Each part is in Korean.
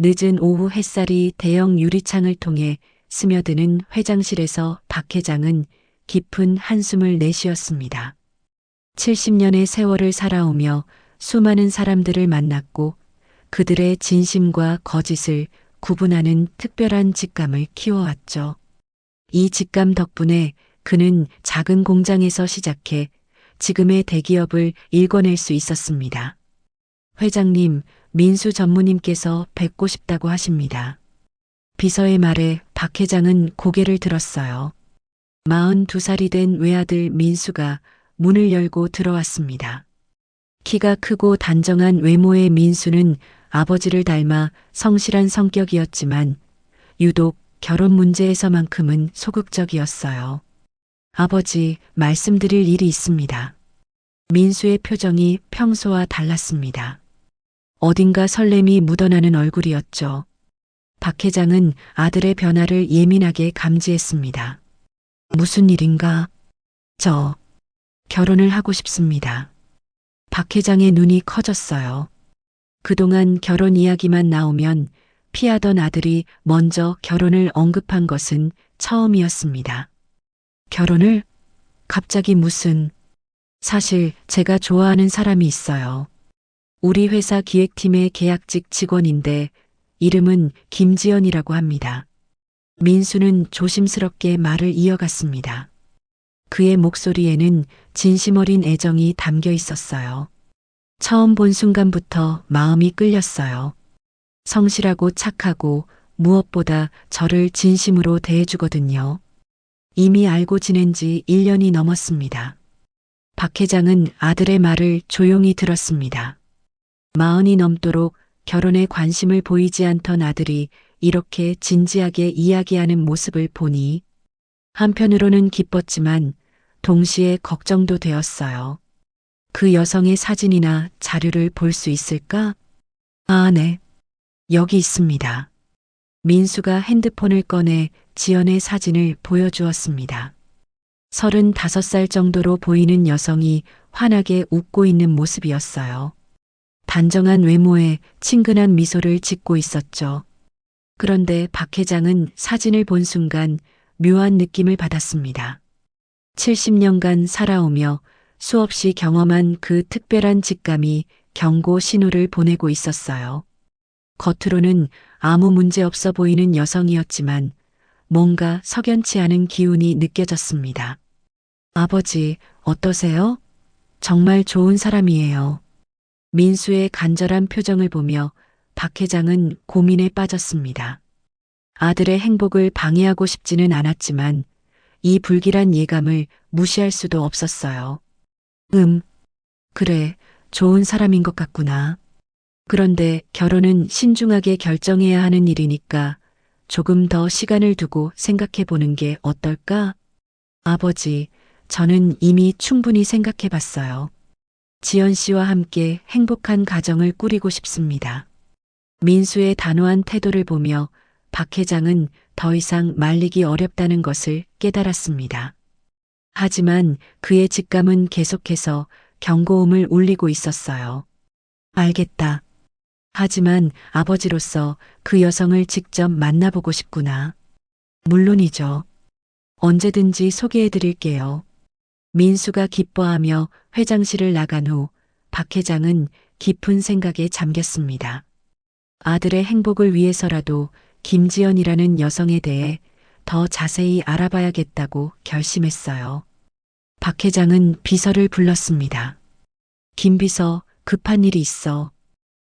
늦은 오후 햇살이 대형 유리창을 통해 스며드는 회장실에서 박 회장은 깊은 한숨을 내쉬었습니다. 70년의 세월을 살아오며 수많은 사람들을 만났고 그들의 진심과 거짓을 구분하는 특별한 직감을 키워왔죠. 이 직감 덕분에 그는 작은 공장에서 시작해 지금의 대기업을 일궈낼 수 있었습니다. 회장님, 민수 전무님께서 뵙고 싶다고 하십니다. 비서의 말에 박 회장은 고개를 들었어요. 42살이 된 외아들 민수가 문을 열고 들어왔습니다. 키가 크고 단정한 외모의 민수는 아버지를 닮아 성실한 성격이었지만 유독 결혼 문제에서만큼은 소극적이었어요. 아버지, 말씀드릴 일이 있습니다. 민수의 표정이 평소와 달랐습니다. 어딘가 설렘이 묻어나는 얼굴이었죠. 박 회장은 아들의 변화를 예민하게 감지했습니다. 무슨 일인가? 저 결혼을 하고 싶습니다. 박 회장의 눈이 커졌어요. 그동안 결혼 이야기만 나오면 피하던 아들이 먼저 결혼을 언급한 것은 처음이었습니다. 결혼을? 갑자기 무슨? 사실 제가 좋아하는 사람이 있어요. 우리 회사 기획팀의 계약직 직원인데 이름은 김지연이라고 합니다. 민수는 조심스럽게 말을 이어갔습니다. 그의 목소리에는 진심 어린 애정이 담겨 있었어요. 처음 본 순간부터 마음이 끌렸어요. 성실하고 착하고 무엇보다 저를 진심으로 대해주거든요. 이미 알고 지낸 지 1년이 넘었습니다. 박 회장은 아들의 말을 조용히 들었습니다. 40이 넘도록 결혼에 관심을 보이지 않던 아들이 이렇게 진지하게 이야기하는 모습을 보니 한편으로는 기뻤지만 동시에 걱정도 되었어요. 그 여성의 사진이나 자료를 볼 수 있을까? 아, 네. 여기 있습니다. 민수가 핸드폰을 꺼내 지연의 사진을 보여주었습니다. 35살 정도로 보이는 여성이 환하게 웃고 있는 모습이었어요. 단정한 외모에 친근한 미소를 짓고 있었죠. 그런데 박 회장은 사진을 본 순간 묘한 느낌을 받았습니다. 70년간 살아오며 수없이 경험한 그 특별한 직감이 경고 신호를 보내고 있었어요. 겉으로는 아무 문제 없어 보이는 여성이었지만 뭔가 석연치 않은 기운이 느껴졌습니다. 아버지, 어떠세요? 정말 좋은 사람이에요. 민수의 간절한 표정을 보며 박 회장은 고민에 빠졌습니다. 아들의 행복을 방해하고 싶지는 않았지만 이 불길한 예감을 무시할 수도 없었어요. 그래, 좋은 사람인 것 같구나. 그런데 결혼은 신중하게 결정해야 하는 일이니까 조금 더 시간을 두고 생각해 보는 게 어떨까? 아버지, 저는 이미 충분히 생각해 봤어요. 지연 씨와 함께 행복한 가정을 꾸리고 싶습니다. 민수의 단호한 태도를 보며 박 회장은 더 이상 말리기 어렵다는 것을 깨달았습니다. 하지만 그의 직감은 계속해서 경고음을 울리고 있었어요. 알겠다. 하지만 아버지로서 그 여성을 직접 만나보고 싶구나. 물론이죠. 언제든지 소개해 드릴게요. 민수가 기뻐하며 회장실을 나간 후 박 회장은 깊은 생각에 잠겼습니다. 아들의 행복을 위해서라도 김지연이라는 여성에 대해 더 자세히 알아봐야겠다고 결심했어요. 박 회장은 비서를 불렀습니다. 김 비서, 급한 일이 있어.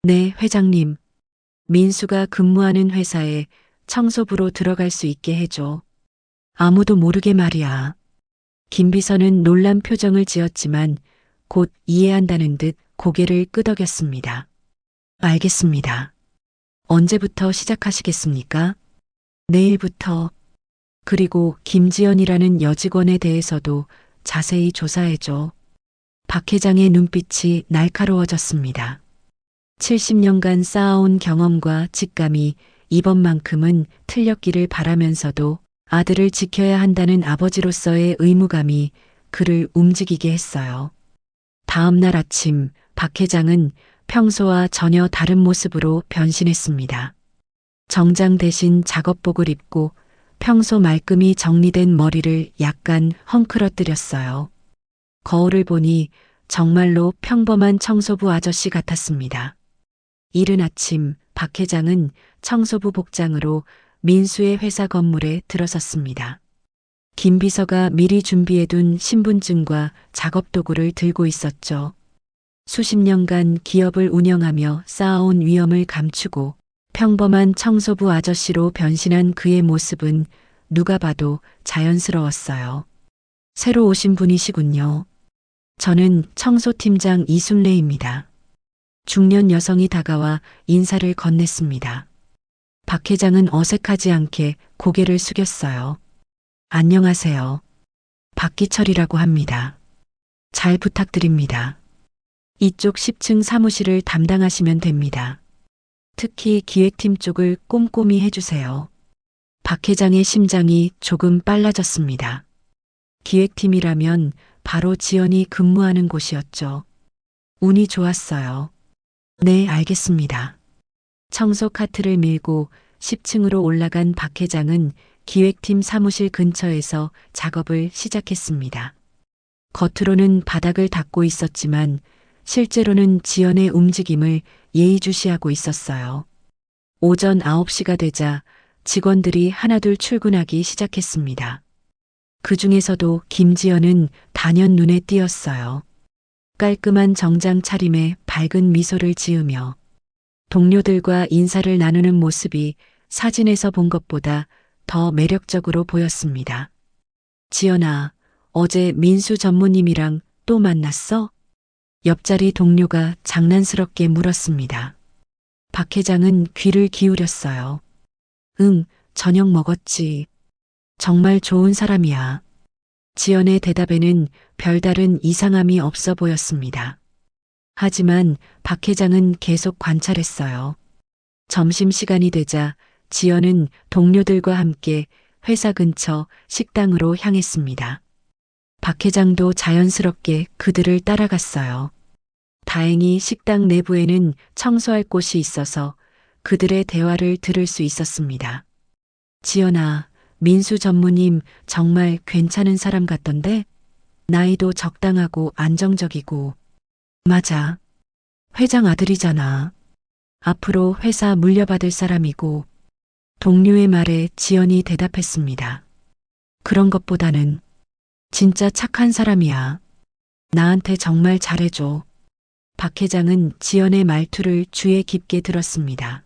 네, 회장님. 민수가 근무하는 회사에 청소부로 들어갈 수 있게 해줘. 아무도 모르게 말이야. 김 비서는 놀란 표정을 지었지만 곧 이해한다는 듯 고개를 끄덕였습니다. 알겠습니다. 언제부터 시작하시겠습니까? 내일부터. 그리고 김지연이라는 여직원에 대해서도 자세히 조사해줘. 박 회장의 눈빛이 날카로워졌습니다. 70년간 쌓아온 경험과 직감이 이번만큼은 틀렸기를 바라면서도 아들을 지켜야 한다는 아버지로서의 의무감이 그를 움직이게 했어요. 다음 날 아침 박 회장은 평소와 전혀 다른 모습으로 변신했습니다. 정장 대신 작업복을 입고 평소 말끔히 정리된 머리를 약간 헝클어뜨렸어요. 거울을 보니 정말로 평범한 청소부 아저씨 같았습니다. 이른 아침 박 회장은 청소부 복장으로 민수의 회사 건물에 들어섰습니다. 김 비서가 미리 준비해둔 신분증과 작업도구를 들고 있었죠. 수십 년간 기업을 운영하며 쌓아온 위엄을 감추고 평범한 청소부 아저씨로 변신한 그의 모습은 누가 봐도 자연스러웠어요. 새로 오신 분이시군요. 저는 청소팀장 이순례입니다. 중년 여성이 다가와 인사를 건넸습니다. 박 회장은 어색하지 않게 고개를 숙였어요. 안녕하세요. 박기철이라고 합니다. 잘 부탁드립니다. 이쪽 10층 사무실을 담당하시면 됩니다. 특히 기획팀 쪽을 꼼꼼히 해주세요. 박 회장의 심장이 조금 빨라졌습니다. 기획팀이라면 바로 지연이 근무하는 곳이었죠. 운이 좋았어요. 네, 알겠습니다. 청소 카트를 밀고 10층으로 올라간 박 회장은 기획팀 사무실 근처에서 작업을 시작했습니다. 겉으로는 바닥을 닦고 있었지만 실제로는 지연의 움직임을 예의주시하고 있었어요. 오전 9시가 되자 직원들이 하나둘 출근하기 시작했습니다. 그 중에서도 김지연은 단연 눈에 띄었어요. 깔끔한 정장 차림에 밝은 미소를 지으며 동료들과 인사를 나누는 모습이 사진에서 본 것보다 더 매력적으로 보였습니다. 지연아, 어제 민수 전무님이랑 또 만났어? 옆자리 동료가 장난스럽게 물었습니다. 박 회장은 귀를 기울였어요. 응, 저녁 먹었지. 정말 좋은 사람이야. 지연의 대답에는 별다른 이상함이 없어 보였습니다. 하지만 박 회장은 계속 관찰했어요. 점심시간이 되자 지연은 동료들과 함께 회사 근처 식당으로 향했습니다. 박 회장도 자연스럽게 그들을 따라갔어요. 다행히 식당 내부에는 청소할 곳이 있어서 그들의 대화를 들을 수 있었습니다. 지연아, 민수 전무님 정말 괜찮은 사람 같던데? 나이도 적당하고 안정적이고. 맞아. 회장 아들이잖아. 앞으로 회사 물려받을 사람이고. 동료의 말에 지연이 대답했습니다. 그런 것보다는 진짜 착한 사람이야. 나한테 정말 잘해줘. 박 회장은 지연의 말투를 주의 깊게 들었습니다.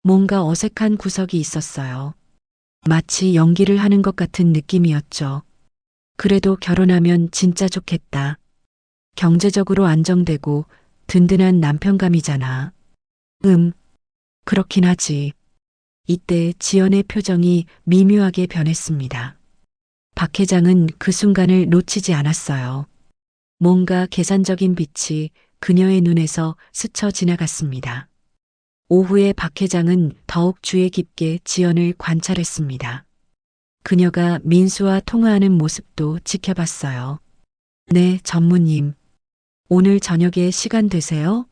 뭔가 어색한 구석이 있었어요. 마치 연기를 하는 것 같은 느낌이었죠. 그래도 결혼하면 진짜 좋겠다. 경제적으로 안정되고 든든한 남편감이잖아. 그렇긴 하지. 이때 지연의 표정이 미묘하게 변했습니다. 박 회장은 그 순간을 놓치지 않았어요. 뭔가 계산적인 빛이 그녀의 눈에서 스쳐 지나갔습니다. 오후에 박 회장은 더욱 주의 깊게 지연을 관찰했습니다. 그녀가 민수와 통화하는 모습도 지켜봤어요. 네, 전무님. 오늘 저녁에 시간 되세요?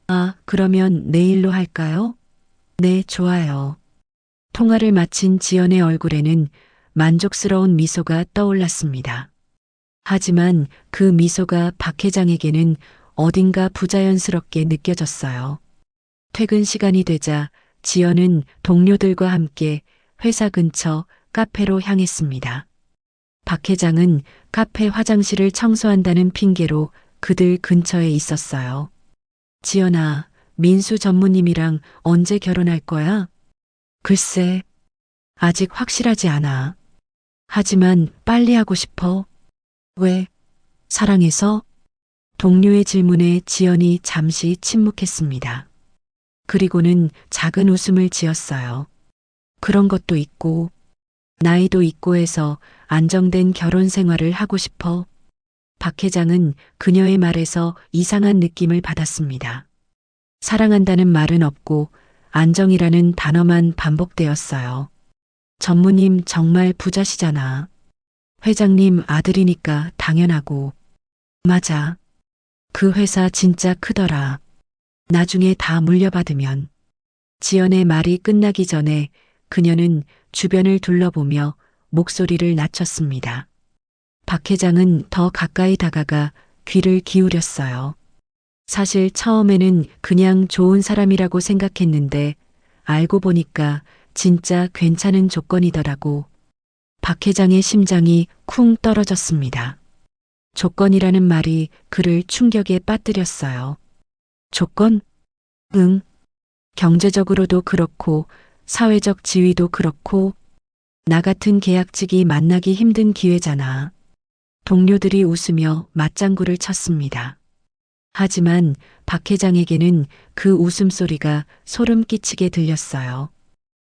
아, 그러면 내일로 할까요? 네, 좋아요. 통화를 마친 지연의 얼굴에는 만족스러운 미소가 떠올랐습니다. 하지만 그 미소가 박 회장에게는 어딘가 부자연스럽게 느껴졌어요. 퇴근 시간이 되자 지연은 동료들과 함께 회사 근처 카페로 향했습니다. 박 회장은 카페 화장실을 청소한다는 핑계로 그들 근처에 있었어요. 지연아, 민수 전무님이랑 언제 결혼할 거야? 글쎄, 아직 확실하지 않아. 하지만 빨리 하고 싶어. 왜? 사랑해서? 동료의 질문에 지연이 잠시 침묵했습니다. 그리고는 작은 웃음을 지었어요. 그런 것도 있고, 나이도 있고 해서 안정된 결혼 생활을 하고 싶어. 박 회장은 그녀의 말에서 이상한 느낌을 받았습니다. 사랑한다는 말은 없고 안정이라는 단어만 반복되었어요. 전무님 정말 부자시잖아. 회장님 아들이니까 당연하고. 맞아. 그 회사 진짜 크더라. 나중에 다 물려받으면. 지연의 말이 끝나기 전에 그녀는 주변을 둘러보며 목소리를 낮췄습니다. 박 회장은 더 가까이 다가가 귀를 기울였어요. 사실 처음에는 그냥 좋은 사람이라고 생각했는데 알고 보니까 진짜 괜찮은 조건이더라고. 박 회장의 심장이 쿵 떨어졌습니다. 조건이라는 말이 그를 충격에 빠뜨렸어요. 조건? 응. 경제적으로도 그렇고 사회적 지위도 그렇고 나 같은 계약직이 만나기 힘든 기회잖아. 동료들이 웃으며 맞장구를 쳤습니다. 하지만 박 회장에게는 그 웃음소리가 소름 끼치게 들렸어요.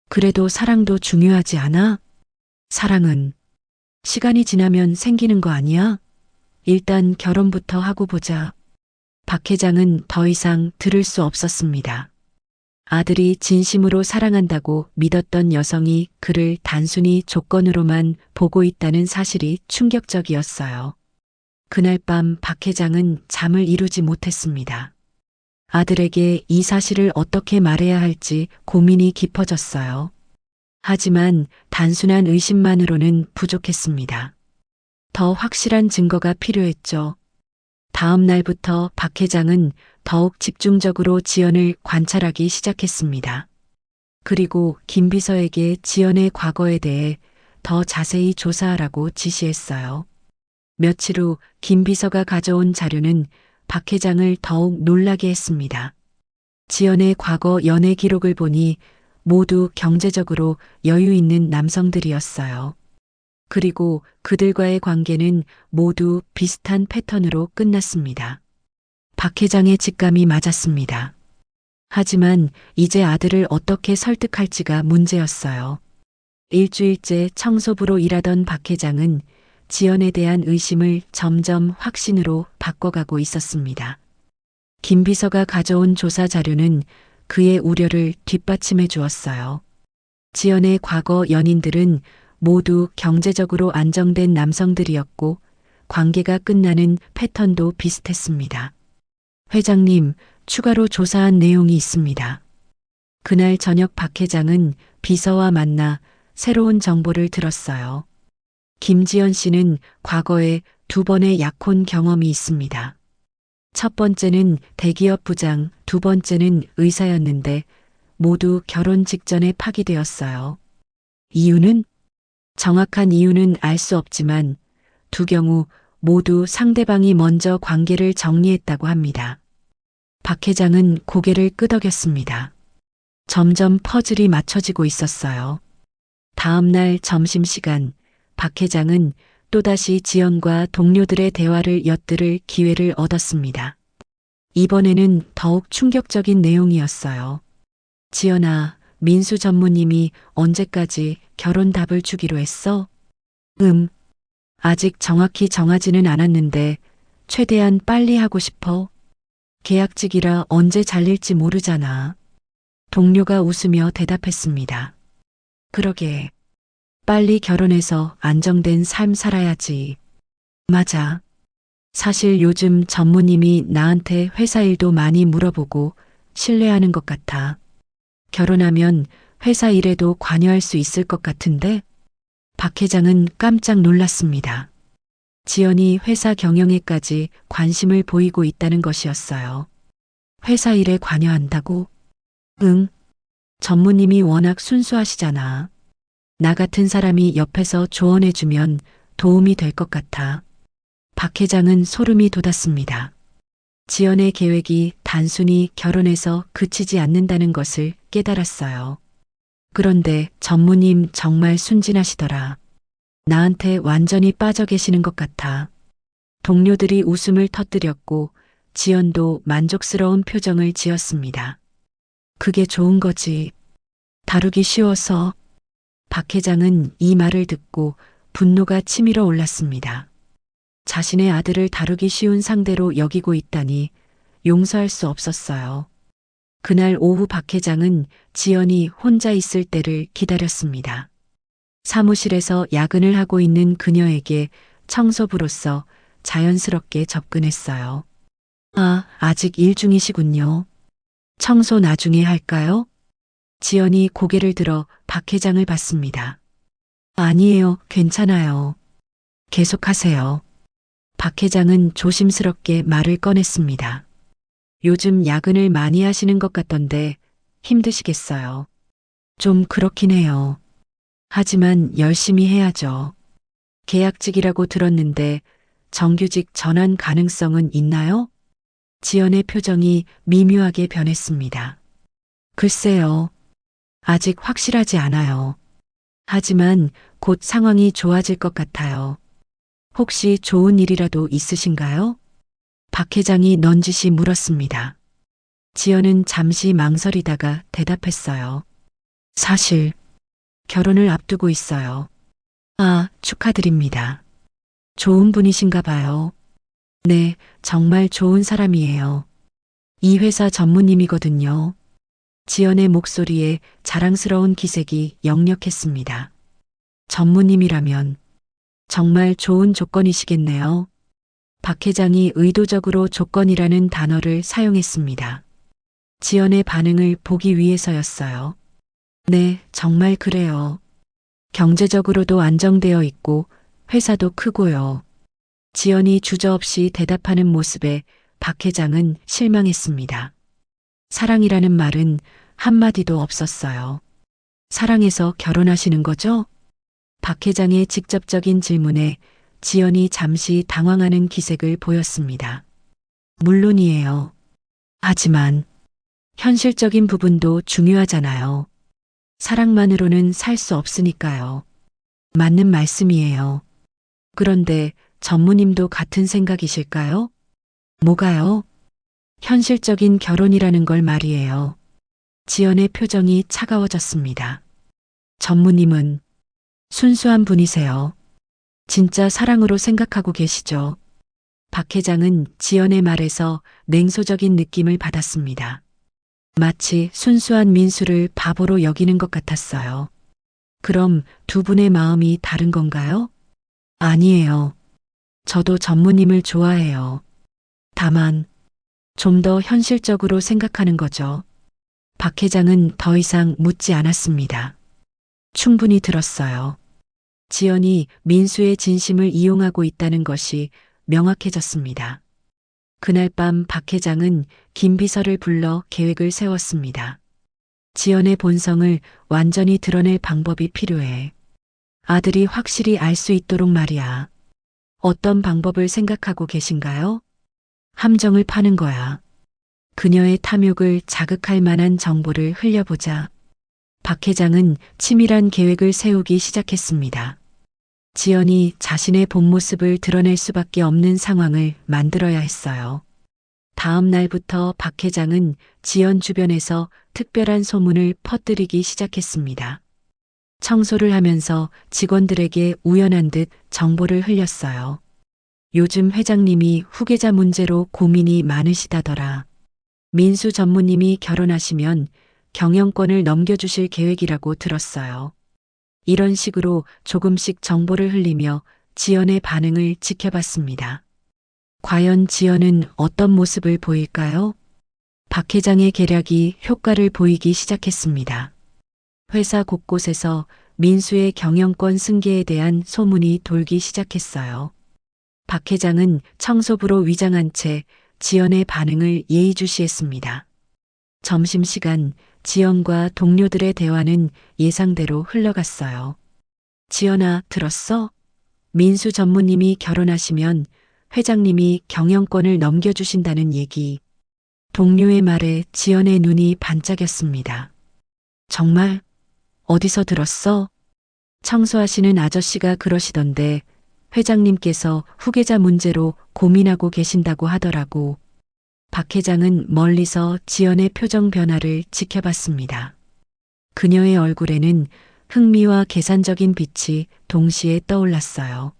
그래도 사랑도 중요하지 않아? 사랑은 시간이 지나면 생기는 거 아니야? 일단 결혼부터 하고 보자. 박 회장은 더 이상 들을 수 없었습니다. 아들이 진심으로 사랑한다고 믿었던 여성이 그를 단순히 조건으로만 보고 있다는 사실이 충격적이었어요. 그날 밤 박 회장은 잠을 이루지 못했습니다. 아들에게 이 사실을 어떻게 말해야 할지 고민이 깊어졌어요. 하지만 단순한 의심만으로는 부족했습니다. 더 확실한 증거가 필요했죠. 다음 날부터 박 회장은 더욱 집중적으로 지연을 관찰하기 시작했습니다. 그리고 김 비서에게 지연의 과거에 대해 더 자세히 조사하라고 지시했어요. 며칠 후 김 비서가 가져온 자료는 박 회장을 더욱 놀라게 했습니다. 지연의 과거 연애 기록을 보니 모두 경제적으로 여유 있는 남성들이었어요. 그리고 그들과의 관계는 모두 비슷한 패턴으로 끝났습니다. 박 회장의 직감이 맞았습니다. 하지만 이제 아들을 어떻게 설득할지가 문제였어요. 일주일째 청소부로 일하던 박 회장은 지연에 대한 의심을 점점 확신으로 바꿔가고 있었습니다. 김 비서가 가져온 조사 자료는 그의 우려를 뒷받침해 주었어요. 지연의 과거 연인들은 모두 경제적으로 안정된 남성들이었고 관계가 끝나는 패턴도 비슷했습니다. 회장님, 추가로 조사한 내용이 있습니다. 그날 저녁 박 회장은 비서와 만나 새로운 정보를 들었어요. 김지연 씨는 과거에 2번의 약혼 경험이 있습니다. 첫 번째는 대기업 부장, 두 번째는 의사였는데 모두 결혼 직전에 파기되었어요. 이유는? 정확한 이유는 알 수 없지만 두 경우 모두 상대방이 먼저 관계를 정리했다고 합니다. 박 회장은 고개를 끄덕였습니다. 점점 퍼즐이 맞춰지고 있었어요. 다음 날 점심시간, 박 회장은 또다시 지연과 동료들의 대화를 엿들을 기회를 얻었습니다. 이번에는 더욱 충격적인 내용이었어요. 지연아, 민수 전무님이 언제까지 결혼 답을 주기로 했어? 아직 정확히 정하지는 않았는데 최대한 빨리 하고 싶어. 계약직이라 언제 잘릴지 모르잖아. 동료가 웃으며 대답했습니다. 그러게. 빨리 결혼해서 안정된 삶 살아야지. 맞아. 사실 요즘 전무님이 나한테 회사 일도 많이 물어보고 신뢰하는 것 같아. 결혼하면 회사 일에도 관여할 수 있을 것 같은데? 박 회장은 깜짝 놀랐습니다. 지연이 회사 경영에까지 관심을 보이고 있다는 것이었어요. 회사 일에 관여한다고? 응. 전무님이 워낙 순수하시잖아. 나 같은 사람이 옆에서 조언해주면 도움이 될 것 같아. 박 회장은 소름이 돋았습니다. 지연의 계획이 단순히 결혼해서 그치지 않는다는 것을 깨달았어요. 그런데 전무님 정말 순진하시더라. 나한테 완전히 빠져 계시는 것 같아. 동료들이 웃음을 터뜨렸고 지연도 만족스러운 표정을 지었습니다. 그게 좋은 거지. 다루기 쉬워서. 박 회장은 이 말을 듣고 분노가 치밀어 올랐습니다. 자신의 아들을 다루기 쉬운 상대로 여기고 있다니 용서할 수 없었어요. 그날 오후 박 회장은 지연이 혼자 있을 때를 기다렸습니다. 사무실에서 야근을 하고 있는 그녀에게 청소부로서 자연스럽게 접근했어요. 아, 아직 일 중이시군요. 청소 나중에 할까요? 지연이 고개를 들어 박 회장을 봤습니다. 아니에요, 괜찮아요. 계속하세요. 박 회장은 조심스럽게 말을 꺼냈습니다. 요즘 야근을 많이 하시는 것 같던데 힘드시겠어요? 좀 그렇긴 해요. 하지만 열심히 해야죠. 계약직이라고 들었는데 정규직 전환 가능성은 있나요? 지연의 표정이 미묘하게 변했습니다. 글쎄요. 아직 확실하지 않아요. 하지만 곧 상황이 좋아질 것 같아요. 혹시 좋은 일이라도 있으신가요? 박 회장이 넌지시 물었습니다. 지연은 잠시 망설이다가 대답했어요. 사실 결혼을 앞두고 있어요. 아, 축하드립니다. 좋은 분이신가 봐요. 네, 정말 좋은 사람이에요. 이 회사 전무님이거든요. 지연의 목소리에 자랑스러운 기색이 역력했습니다. 전무님이라면 정말 좋은 조건이시겠네요. 박 회장이 의도적으로 조건이라는 단어를 사용했습니다. 지연의 반응을 보기 위해서였어요. 네, 정말 그래요. 경제적으로도 안정되어 있고 회사도 크고요. 지연이 주저없이 대답하는 모습에 박 회장은 실망했습니다. 사랑이라는 말은 한마디도 없었어요. 사랑해서 결혼하시는 거죠? 박 회장의 직접적인 질문에 지연이 잠시 당황하는 기색을 보였습니다. 물론이에요. 하지만 현실적인 부분도 중요하잖아요. 사랑만으로는 살 수 없으니까요. 맞는 말씀이에요. 그런데 전무님도 같은 생각이실까요? 뭐가요? 현실적인 결혼이라는 걸 말이에요. 지연의 표정이 차가워졌습니다. 전무님은 순수한 분이세요. 진짜 사랑으로 생각하고 계시죠? 박 회장은 지연의 말에서 냉소적인 느낌을 받았습니다. 마치 순수한 민수를 바보로 여기는 것 같았어요. 그럼 두 분의 마음이 다른 건가요? 아니에요. 저도 전무님을 좋아해요. 다만 좀 더 현실적으로 생각하는 거죠. 박 회장은 더 이상 묻지 않았습니다. 충분히 들었어요. 지연이 민수의 진심을 이용하고 있다는 것이 명확해졌습니다. 그날 밤 박 회장은 김 비서를 불러 계획을 세웠습니다. 지연의 본성을 완전히 드러낼 방법이 필요해. 아들이 확실히 알 수 있도록 말이야. 어떤 방법을 생각하고 계신가요? 함정을 파는 거야. 그녀의 탐욕을 자극할 만한 정보를 흘려보자. 박 회장은 치밀한 계획을 세우기 시작했습니다. 지연이 자신의 본 모습을 드러낼 수밖에 없는 상황을 만들어야 했어요. 다음 날부터 박 회장은 지연 주변에서 특별한 소문을 퍼뜨리기 시작했습니다. 청소를 하면서 직원들에게 우연한 듯 정보를 흘렸어요. 요즘 회장님이 후계자 문제로 고민이 많으시다더라. 민수 전무님이 결혼하시면 경영권을 넘겨주실 계획이라고 들었어요. 이런 식으로 조금씩 정보를 흘리며 지연의 반응을 지켜봤습니다. 과연 지연은 어떤 모습을 보일까요? 박 회장의 계략이 효과를 보이기 시작했습니다. 회사 곳곳에서 민수의 경영권 승계에 대한 소문이 돌기 시작했어요. 박 회장은 청소부로 위장한 채 지연의 반응을 예의주시했습니다. 점심시간 지연과 동료들의 대화는 예상대로 흘러갔어요. 지연아, 들었어? 민수 전무님이 결혼하시면 회장님이 경영권을 넘겨주신다는 얘기. 동료의 말에 지연의 눈이 반짝였습니다. 정말? 어디서 들었어? 청소하시는 아저씨가 그러시던데 회장님께서 후계자 문제로 고민하고 계신다고 하더라고. 박 회장은 멀리서 지연의 표정 변화를 지켜봤습니다. 그녀의 얼굴에는 흥미와 계산적인 빛이 동시에 떠올랐어요.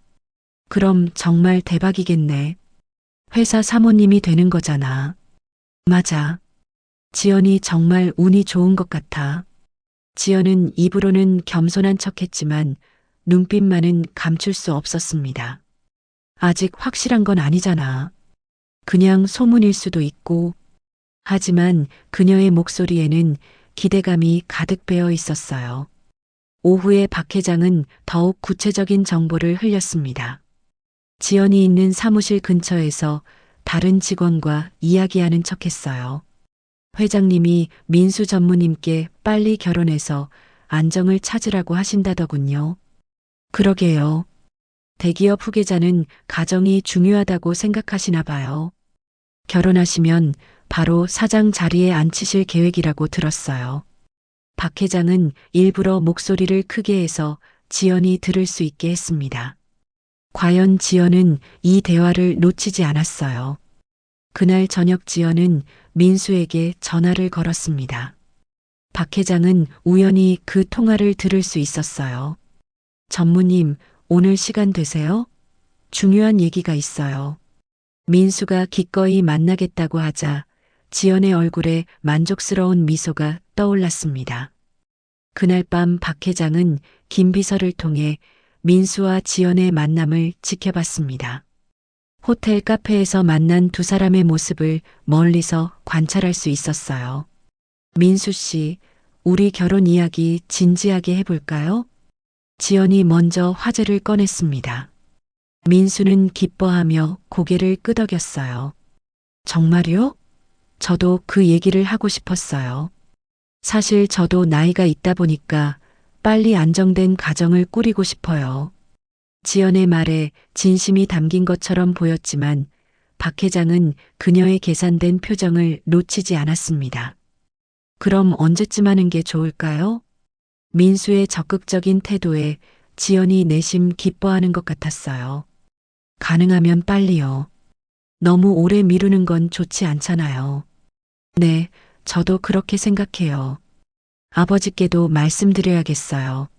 그럼 정말 대박이겠네. 회사 사모님이 되는 거잖아. 맞아. 지연이 정말 운이 좋은 것 같아. 지연은 입으로는 겸손한 척했지만 눈빛만은 감출 수 없었습니다. 아직 확실한 건 아니잖아. 그냥 소문일 수도 있고. 하지만 그녀의 목소리에는 기대감이 가득 배어 있었어요. 오후에 박 회장은 더욱 구체적인 정보를 흘렸습니다. 지연이 있는 사무실 근처에서 다른 직원과 이야기하는 척했어요. 회장님이 민수 전무님께 빨리 결혼해서 안정을 찾으라고 하신다더군요. 그러게요. 대기업 후계자는 가정이 중요하다고 생각하시나 봐요. 결혼하시면 바로 사장 자리에 앉히실 계획이라고 들었어요. 박 회장은 일부러 목소리를 크게 해서 지연이 들을 수 있게 했습니다. 과연 지연은 이 대화를 놓치지 않았어요. 그날 저녁 지연은 민수에게 전화를 걸었습니다. 박 회장은 우연히 그 통화를 들을 수 있었어요. 전무님, 오늘 시간 되세요? 중요한 얘기가 있어요. 민수가 기꺼이 만나겠다고 하자 지연의 얼굴에 만족스러운 미소가 떠올랐습니다. 그날 밤 박 회장은 김 비서를 통해 민수와 지연의 만남을 지켜봤습니다. 호텔 카페에서 만난 두 사람의 모습을 멀리서 관찰할 수 있었어요. 민수 씨, 우리 결혼 이야기 진지하게 해볼까요? 지연이 먼저 화제를 꺼냈습니다. 민수는 기뻐하며 고개를 끄덕였어요. 정말요? 저도 그 얘기를 하고 싶었어요. 사실 저도 나이가 있다 보니까 빨리 안정된 가정을 꾸리고 싶어요. 지연의 말에 진심이 담긴 것처럼 보였지만 박 회장은 그녀의 계산된 표정을 놓치지 않았습니다. 그럼 언제쯤 하는 게 좋을까요? 민수의 적극적인 태도에 지연이 내심 기뻐하는 것 같았어요. 가능하면 빨리요. 너무 오래 미루는 건 좋지 않잖아요. 네, 저도 그렇게 생각해요. 아버지께도 말씀드려야겠어요.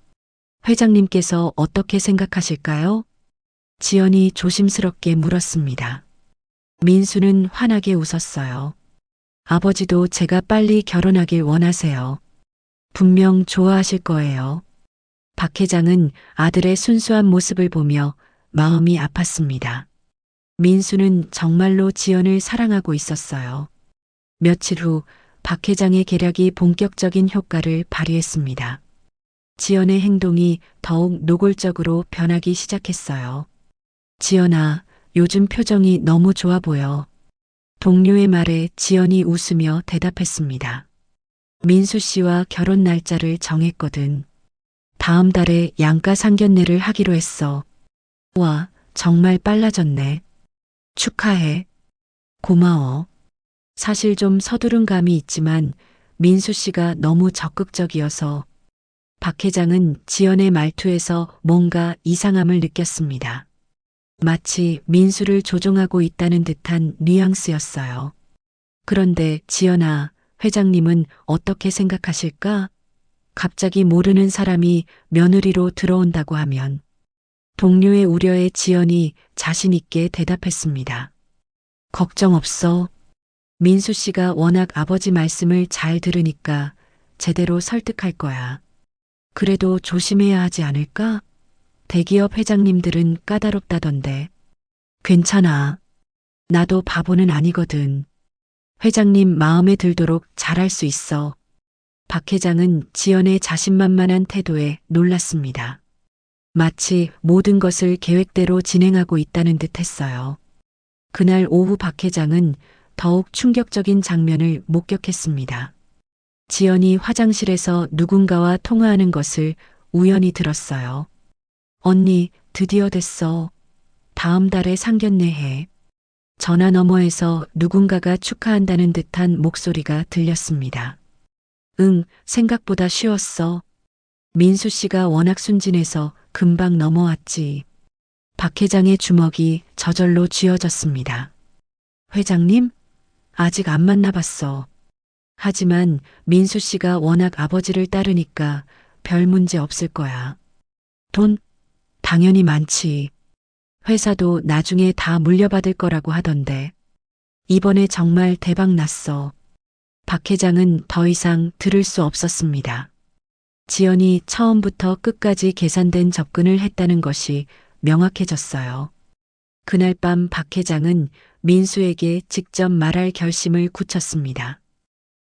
회장님께서 어떻게 생각하실까요? 지연이 조심스럽게 물었습니다. 민수는 환하게 웃었어요. 아버지도 제가 빨리 결혼하길 원하세요. 분명 좋아하실 거예요. 박 회장은 아들의 순수한 모습을 보며 마음이 아팠습니다. 민수는 정말로 지연을 사랑하고 있었어요. 며칠 후 박 회장의 계략이 본격적인 효과를 발휘했습니다. 지연의 행동이 더욱 노골적으로 변하기 시작했어요. 지연아, 요즘 표정이 너무 좋아 보여. 동료의 말에 지연이 웃으며 대답했습니다. 민수 씨와 결혼 날짜를 정했거든. 다음 달에 양가 상견례를 하기로 했어. 와, 정말 빨라졌네. 축하해. 고마워. 사실 좀 서두른 감이 있지만 민수 씨가 너무 적극적이어서 박 회장은 지연의 말투에서 뭔가 이상함을 느꼈습니다. 마치 민수를 조종하고 있다는 듯한 뉘앙스였어요. 그런데 지연아, 회장님은 어떻게 생각하실까? 갑자기 모르는 사람이 며느리로 들어온다고 하면 동료의 우려에 지연이 자신 있게 대답했습니다. 걱정 없어. 민수 씨가 워낙 아버지 말씀을 잘 들으니까 제대로 설득할 거야. 그래도 조심해야 하지 않을까? 대기업 회장님들은 까다롭다던데. 괜찮아. 나도 바보는 아니거든. 회장님 마음에 들도록 잘할 수 있어. 박 회장은 지연의 자신만만한 태도에 놀랐습니다. 마치 모든 것을 계획대로 진행하고 있다는 듯 했어요. 그날 오후 박 회장은 더욱 충격적인 장면을 목격했습니다. 지연이 화장실에서 누군가와 통화하는 것을 우연히 들었어요. 언니, 드디어 됐어. 다음 달에 상견례 해. 전화 너머에서 누군가가 축하한다는 듯한 목소리가 들렸습니다. 응, 생각보다 쉬웠어. 민수 씨가 워낙 순진해서 금방 넘어왔지. 박 회장의 주먹이 저절로 쥐어졌습니다. 회장님? 아직 안 만나봤어. 하지만 민수 씨가 워낙 아버지를 따르니까 별 문제 없을 거야. 돈? 당연히 많지. 회사도 나중에 다 물려받을 거라고 하던데. 이번에 정말 대박 났어. 박 회장은 더 이상 들을 수 없었습니다. 지연이 처음부터 끝까지 계산된 접근을 했다는 것이 명확해졌어요. 그날 밤 박 회장은 민수에게 직접 말할 결심을 굳혔습니다.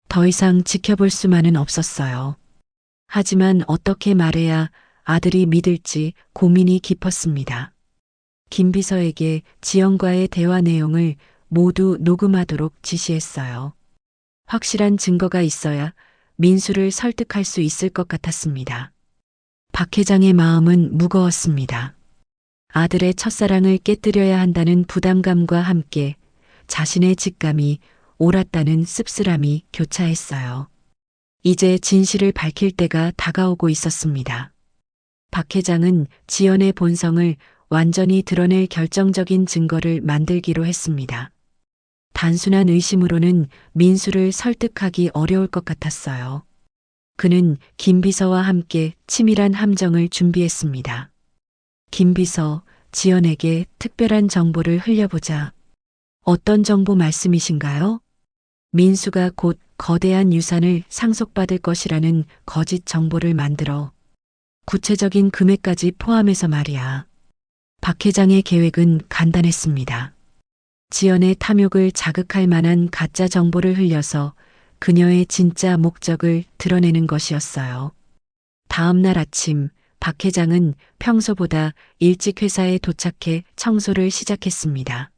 더 이상 지켜볼 수만은 없었어요. 하지만 어떻게 말해야 아들이 믿을지 고민이 깊었습니다. 김 비서에게 지연과의 대화 내용을 모두 녹음하도록 지시했어요. 확실한 증거가 있어야 민수를 설득할 수 있을 것 같았습니다. 박 회장의 마음은 무거웠습니다. 아들의 첫사랑을 깨뜨려야 한다는 부담감과 함께 자신의 직감이 옳았다는 씁쓸함이 교차했어요. 이제 진실을 밝힐 때가 다가오고 있었습니다. 박 회장은 지연의 본성을 완전히 드러낼 결정적인 증거를 만들기로 했습니다. 단순한 의심으로는 민수를 설득하기 어려울 것 같았어요. 그는 김 비서와 함께 치밀한 함정을 준비했습니다. 김 비서, 지연에게 특별한 정보를 흘려보자. 어떤 정보 말씀이신가요? 민수가 곧 거대한 유산을 상속받을 것이라는 거짓 정보를 만들어 구체적인 금액까지 포함해서 말이야. 박 회장의 계획은 간단했습니다. 지연의 탐욕을 자극할 만한 가짜 정보를 흘려서 그녀의 진짜 목적을 드러내는 것이었어요. 다음 날 아침, 박 회장은 평소보다 일찍 회사에 도착해 청소를 시작했습니다.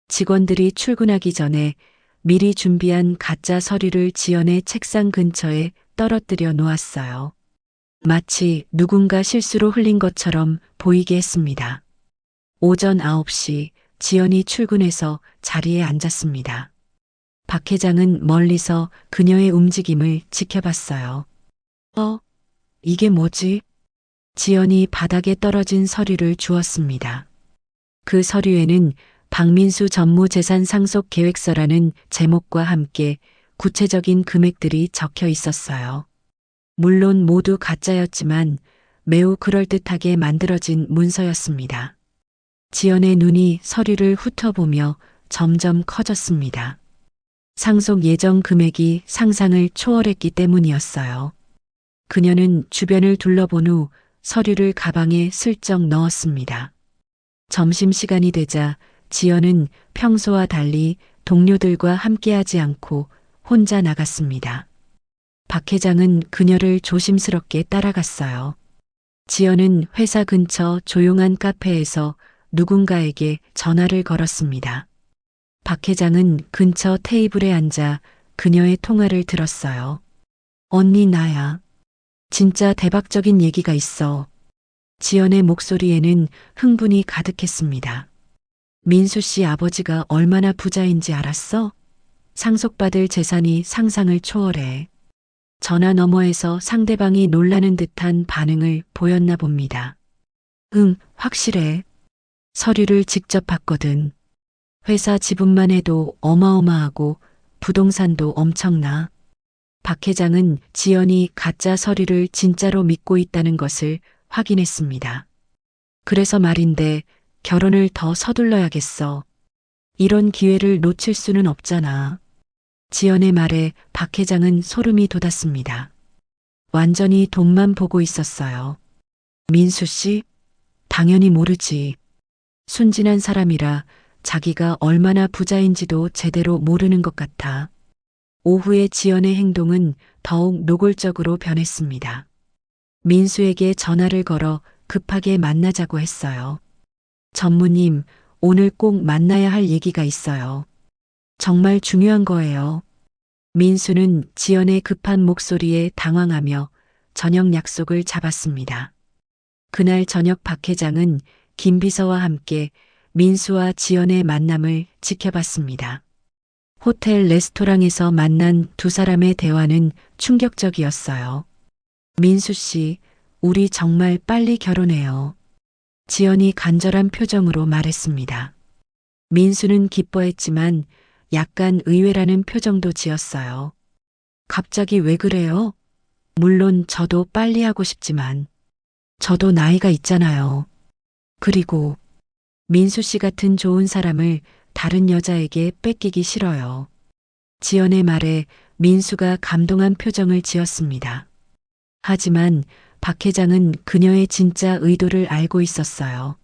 직원들이 출근하기 전에 미리 준비한 가짜 서류를 지연의 책상 근처에 떨어뜨려 놓았어요. 마치 누군가 실수로 흘린 것처럼 보이게 했습니다. 오전 9시 지연이 출근해서 자리에 앉았습니다. 박 회장은 멀리서 그녀의 움직임을 지켜봤어요. 이게 뭐지? 지연이 바닥에 떨어진 서류를 주었습니다. 그 서류에는 박민수 전무재산 상속 계획서라는 제목과 함께 구체적인 금액들이 적혀 있었어요. 물론 모두 가짜였지만 매우 그럴듯하게 만들어진 문서였습니다. 지연의 눈이 서류를 훑어보며 점점 커졌습니다. 상속 예정 금액이 상상을 초월했기 때문이었어요. 그녀는 주변을 둘러본 후 서류를 가방에 슬쩍 넣었습니다. 점심시간이 되자 지연은 평소와 달리 동료들과 함께하지 않고 혼자 나갔습니다. 박 회장은 그녀를 조심스럽게 따라갔어요. 지연은 회사 근처 조용한 카페에서 누군가에게 전화를 걸었습니다. 박 회장은 근처 테이블에 앉아 그녀의 통화를 들었어요. 언니 나야. 진짜 대박적인 얘기가 있어. 지연의 목소리에는 흥분이 가득했습니다. 민수 씨 아버지가 얼마나 부자인지 알았어? 상속받을 재산이 상상을 초월해. 전화 너머에서 상대방이 놀라는 듯한 반응을 보였나 봅니다. 응, 확실해. 서류를 직접 봤거든. 회사 지분만 해도 어마어마하고 부동산도 엄청나. 박 회장은 지연이 가짜 서류를 진짜로 믿고 있다는 것을 확인했습니다. 그래서 말인데 결혼을 더 서둘러야겠어. 이런 기회를 놓칠 수는 없잖아. 지연의 말에 박 회장은 소름이 돋았습니다. 완전히 돈만 보고 있었어요. 민수 씨? 당연히 모르지. 순진한 사람이라 자기가 얼마나 부자인지도 제대로 모르는 것 같아. 오후에 지연의 행동은 더욱 노골적으로 변했습니다. 민수에게 전화를 걸어 급하게 만나자고 했어요. 전무님, 오늘 꼭 만나야 할 얘기가 있어요. 정말 중요한 거예요. 민수는 지연의 급한 목소리에 당황하며 저녁 약속을 잡았습니다. 그날 저녁 박 회장은 김 비서와 함께 민수와 지연의 만남을 지켜봤습니다. 호텔 레스토랑에서 만난 두 사람의 대화는 충격적이었어요. 민수 씨, 우리 정말 빨리 결혼해요. 지연이 간절한 표정으로 말했습니다. 민수는 기뻐했지만 약간 의외라는 표정도 지었어요. 갑자기 왜 그래요? 물론 저도 빨리 하고 싶지만 저도 나이가 있잖아요. 그리고 민수 씨 같은 좋은 사람을 다른 여자에게 뺏기기 싫어요. 지연의 말에 민수가 감동한 표정을 지었습니다. 하지만 박 회장은 그녀의 진짜 의도를 알고 있었어요.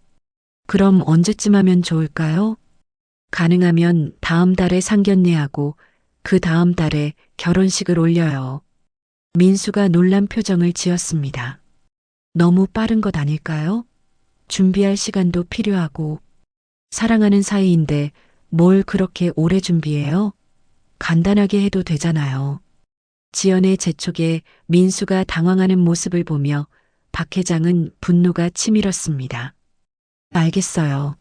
그럼 언제쯤 하면 좋을까요? 가능하면 다음 달에 상견례하고 그 다음 달에 결혼식을 올려요. 민수가 놀란 표정을 지었습니다. 너무 빠른 것 아닐까요? 준비할 시간도 필요하고 사랑하는 사이인데 뭘 그렇게 오래 준비해요? 간단하게 해도 되잖아요. 지연의 재촉에 민수가 당황하는 모습을 보며 박 회장은 분노가 치밀었습니다. 알겠어요.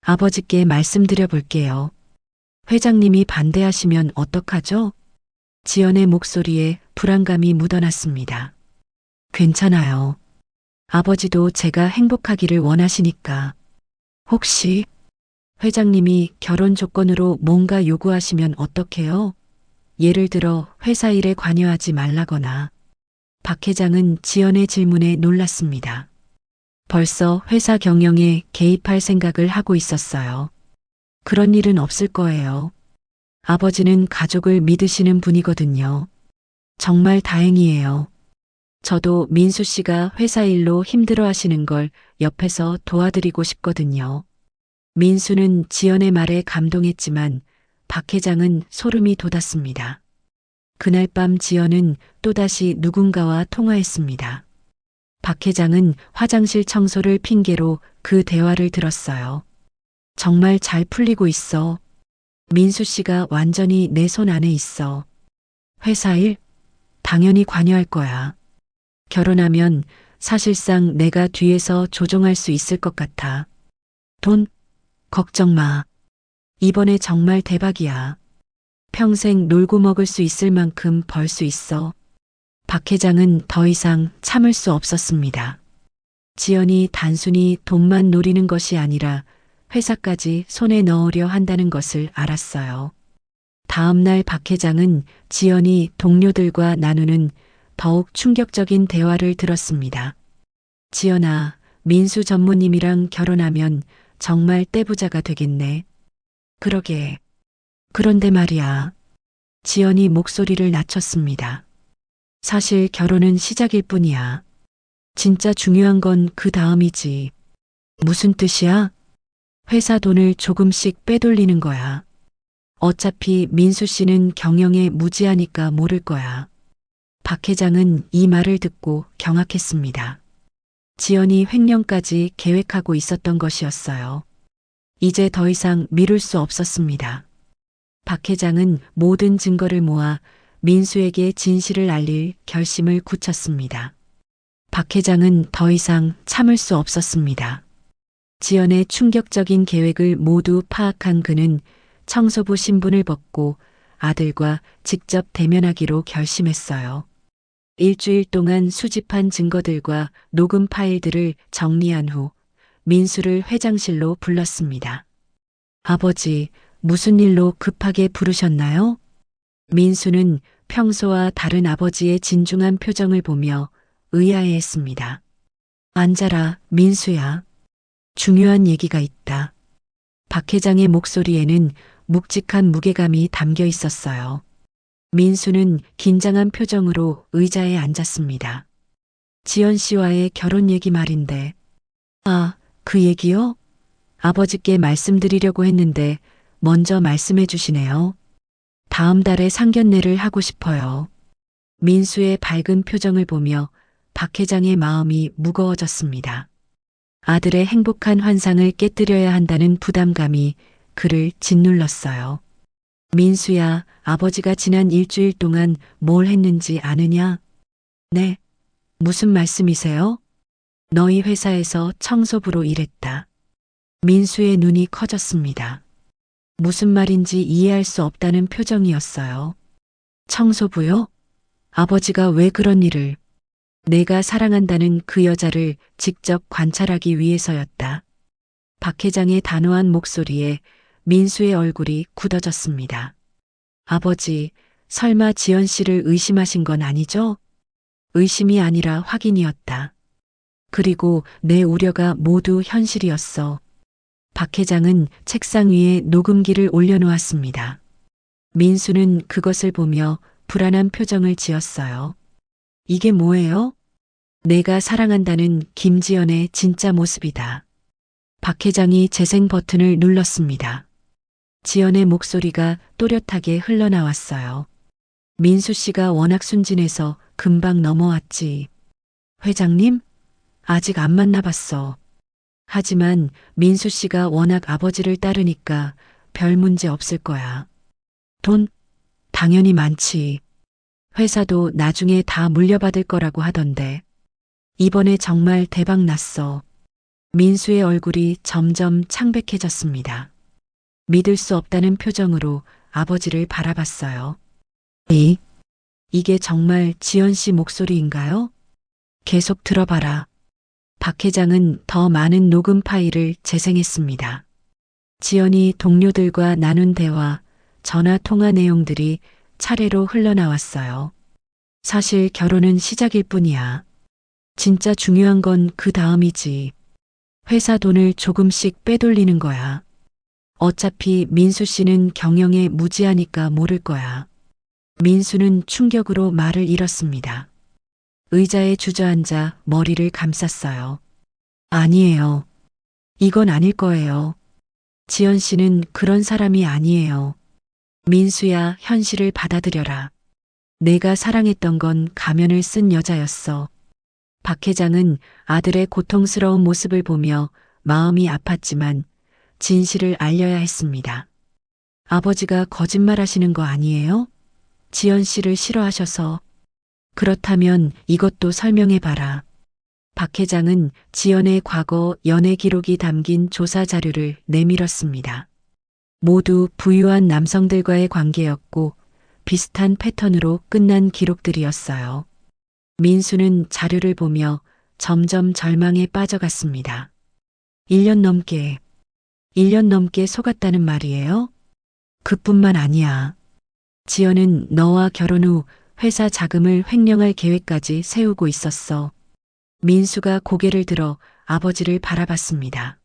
아버지께 말씀드려 볼게요. 회장님이 반대하시면 어떡하죠? 지연의 목소리에 불안감이 묻어났습니다. 괜찮아요. 아버지도 제가 행복하기를 원하시니까. 혹시 회장님이 결혼 조건으로 뭔가 요구하시면 어떡해요? 예를 들어 회사 일에 관여하지 말라거나. 박 회장은 지연의 질문에 놀랐습니다. 벌써 회사 경영에 개입할 생각을 하고 있었어요. 그런 일은 없을 거예요. 아버지는 가족을 믿으시는 분이거든요. 정말 다행이에요. 저도 민수 씨가 회사 일로 힘들어 하시는 걸 옆에서 도와드리고 싶거든요. 민수는 지연의 말에 감동했지만 박 회장은 소름이 돋았습니다. 그날 밤 지연은 또다시 누군가와 통화했습니다. 박 회장은 화장실 청소를 핑계로 그 대화를 들었어요. 정말 잘 풀리고 있어. 민수 씨가 완전히 내 손 안에 있어. 회사 일? 당연히 관여할 거야. 결혼하면 사실상 내가 뒤에서 조종할 수 있을 것 같아. 돈? 걱정 마. 이번에 정말 대박이야. 평생 놀고 먹을 수 있을 만큼 벌 수 있어. 박 회장은 더 이상 참을 수 없었습니다. 지연이 단순히 돈만 노리는 것이 아니라 회사까지 손에 넣으려 한다는 것을 알았어요. 다음 날 박 회장은 지연이 동료들과 나누는 더욱 충격적인 대화를 들었습니다. 지연아, 민수 전무님이랑 결혼하면 정말 떼부자가 되겠네. 그러게. 그런데 말이야. 지연이 목소리를 낮췄습니다. 사실 결혼은 시작일 뿐이야. 진짜 중요한 건 그 다음이지. 무슨 뜻이야? 회사 돈을 조금씩 빼돌리는 거야. 어차피 민수 씨는 경영에 무지하니까 모를 거야. 박 회장은 이 말을 듣고 경악했습니다. 지연이 횡령까지 계획하고 있었던 것이었어요. 이제 더 이상 미룰 수 없었습니다. 박 회장은 모든 증거를 모아 민수에게 진실을 알릴 결심을 굳혔습니다. 박 회장은 더 이상 참을 수 없었습니다. 지연의 충격적인 계획을 모두 파악한 그는 청소부 신분을 벗고 아들과 직접 대면하기로 결심했어요. 일주일 동안 수집한 증거들과 녹음 파일들을 정리한 후 민수를 회장실로 불렀습니다. 아버지, 무슨 일로 급하게 부르셨나요? 민수는 평소와 다른 아버지의 진중한 표정을 보며 의아해했습니다. 앉아라, 민수야. 중요한 얘기가 있다. 박 회장의 목소리에는 묵직한 무게감이 담겨 있었어요. 민수는 긴장한 표정으로 의자에 앉았습니다. 지연 씨와의 결혼 얘기 말인데. 아, 그 얘기요? 아버지께 말씀드리려고 했는데 먼저 말씀해 주시네요. 다음 달에 상견례를 하고 싶어요. 민수의 밝은 표정을 보며 박 회장의 마음이 무거워졌습니다. 아들의 행복한 환상을 깨뜨려야 한다는 부담감이 그를 짓눌렀어요. 민수야, 아버지가 지난 일주일 동안 뭘 했는지 아느냐? 네. 무슨 말씀이세요? 너희 회사에서 청소부로 일했다. 민수의 눈이 커졌습니다. 무슨 말인지 이해할 수 없다는 표정이었어요. 청소부요? 아버지가 왜 그런 일을? 내가 사랑한다는 그 여자를 직접 관찰하기 위해서였다. 박 회장의 단호한 목소리에 민수의 얼굴이 굳어졌습니다. 아버지, 설마 지연 씨를 의심하신 건 아니죠? 의심이 아니라 확인이었다. 그리고 내 우려가 모두 현실이었어. 박 회장은 책상 위에 녹음기를 올려놓았습니다. 민수는 그것을 보며 불안한 표정을 지었어요. 이게 뭐예요? 내가 사랑한다는 김지연의 진짜 모습이다. 박 회장이 재생 버튼을 눌렀습니다. 지연의 목소리가 또렷하게 흘러나왔어요. 민수 씨가 워낙 순진해서 금방 넘어왔지. 회장님? 아직 안 만나봤어. 하지만 민수 씨가 워낙 아버지를 따르니까 별 문제 없을 거야. 돈? 당연히 많지. 회사도 나중에 다 물려받을 거라고 하던데. 이번에 정말 대박 났어. 민수의 얼굴이 점점 창백해졌습니다. 믿을 수 없다는 표정으로 아버지를 바라봤어요. 이게 정말 지연 씨 목소리인가요? 계속 들어봐라. 박 회장은 더 많은 녹음 파일을 재생했습니다. 지연이 동료들과 나눈 대화, 전화 통화 내용들이 차례로 흘러나왔어요. 사실 결혼은 시작일 뿐이야. 진짜 중요한 건 그 다음이지. 회사 돈을 조금씩 빼돌리는 거야. 어차피 민수 씨는 경영에 무지하니까 모를 거야. 민수는 충격으로 말을 잃었습니다. 의자에 주저앉아 머리를 감쌌어요. 아니에요. 이건 아닐 거예요. 지연 씨는 그런 사람이 아니에요. 민수야, 현실을 받아들여라. 내가 사랑했던 건 가면을 쓴 여자였어. 박 회장은 아들의 고통스러운 모습을 보며 마음이 아팠지만 진실을 알려야 했습니다. 아버지가 거짓말하시는 거 아니에요? 지연 씨를 싫어하셔서. 그렇다면 이것도 설명해봐라. 박 회장은 지연의 과거 연애 기록이 담긴 조사 자료를 내밀었습니다. 모두 부유한 남성들과의 관계였고 비슷한 패턴으로 끝난 기록들이었어요. 민수는 자료를 보며 점점 절망에 빠져갔습니다. 1년 넘게 속았다는 말이에요? 그뿐만 아니야. 지연은 너와 결혼 후 회사 자금을 횡령할 계획까지 세우고 있었어. 민수가 고개를 들어 아버지를 바라봤습니다.